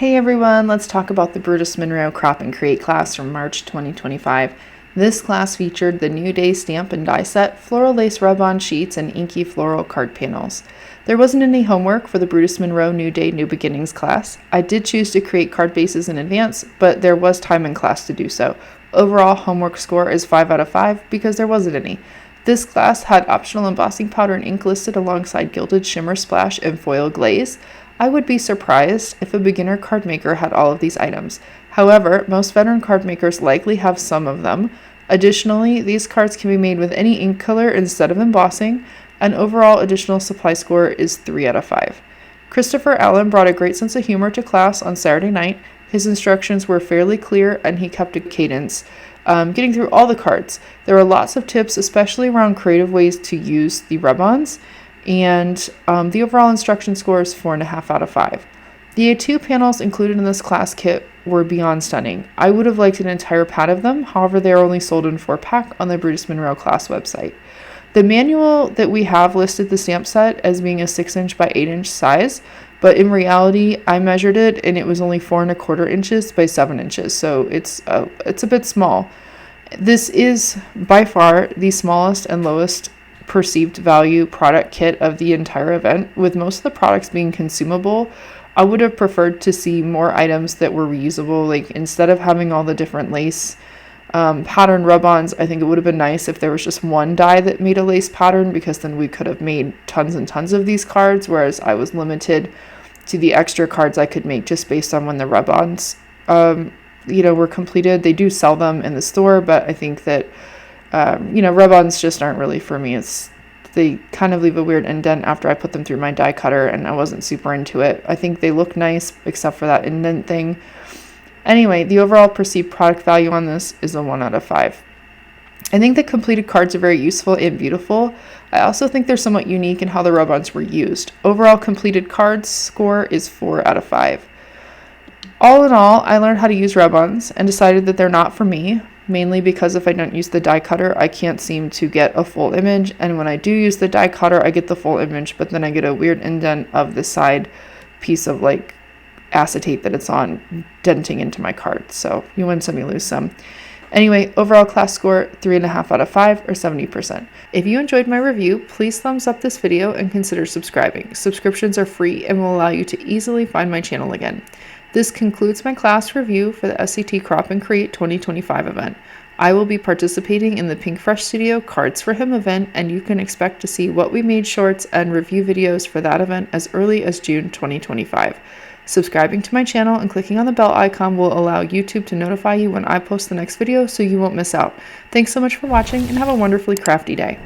Hey everyone, let's talk about the Brutus Monroe Crop and Create class from March 2025. This class featured the New Day stamp and die set, floral lace rub-on sheets, and inky floral card panels. There wasn't any homework for the Brutus Monroe New Day New Beginnings class. I did choose to create card bases in advance, but there was time in class to do so. Overall homework score is 5 out of 5 because there wasn't any. This class had optional embossing powder and ink listed alongside gilded shimmer splash and foil glaze. I would be surprised if a beginner card maker had all of these items. However, most veteran card makers likely have some of them. Additionally, these cards can be made with any ink color instead of embossing. An overall additional supply score is 3 out of 5. Christopher Allen brought a great sense of humor to class on Saturday night. His instructions were fairly clear and he kept a cadence, getting through all the cards. There were lots of tips, especially around creative ways to use the rub-ons. And the overall instruction score is 4.5 out of 5. The A2 panels included in this class kit were beyond stunning. I would have liked an entire pad of them, however they are only sold in 4-pack on the Brutus Monroe class website. The manual that we have listed the stamp set as being a 6-inch by 8-inch size, but in reality I measured it and it was only 4.25 inches by 7 inches, so it's a bit small. This is by far the smallest and lowest perceived value product kit of the entire event, with most of the products being consumable. I would have preferred to see more items that were reusable, like instead of having all the different lace pattern rub-ons. I think it would have been nice if there was just one die that made a lace pattern, because then we could have made tons and tons of these cards, whereas I was limited to the extra cards I could make just based on when the rub-ons were completed. They do sell them in the store, but I think that rub-ons just aren't really for me. They kind of leave a weird indent after I put them through my die cutter, and I wasn't super into it. I think they look nice, except for that indent thing. Anyway, the overall perceived product value on this is a 1 out of 5. I think the completed cards are very useful and beautiful. I also think they're somewhat unique in how the rub-ons were used. Overall completed cards score is 4 out of 5. All in all, I learned how to use rub-ons and decided that they're not for me, mainly because if I don't use the die cutter, I can't seem to get a full image, and when I do use the die cutter, I get the full image, but then I get a weird indent of the side piece of like acetate that it's on, denting into my card. So you win some, you lose some. Anyway, overall class score 3.5 out of 5, or 70%. If you enjoyed my review, please thumbs up this video and consider subscribing. Subscriptions are free and will allow you to easily find my channel again. This concludes my class review for the SCT Crop and Create 2025 event. I will be participating in the Pink Fresh Studio Cards for Him event, and you can expect to see what we made shorts and review videos for that event as early as June 2025. Subscribing to my channel and clicking on the bell icon will allow YouTube to notify you when I post the next video so you won't miss out. Thanks so much for watching and have a wonderfully crafty day.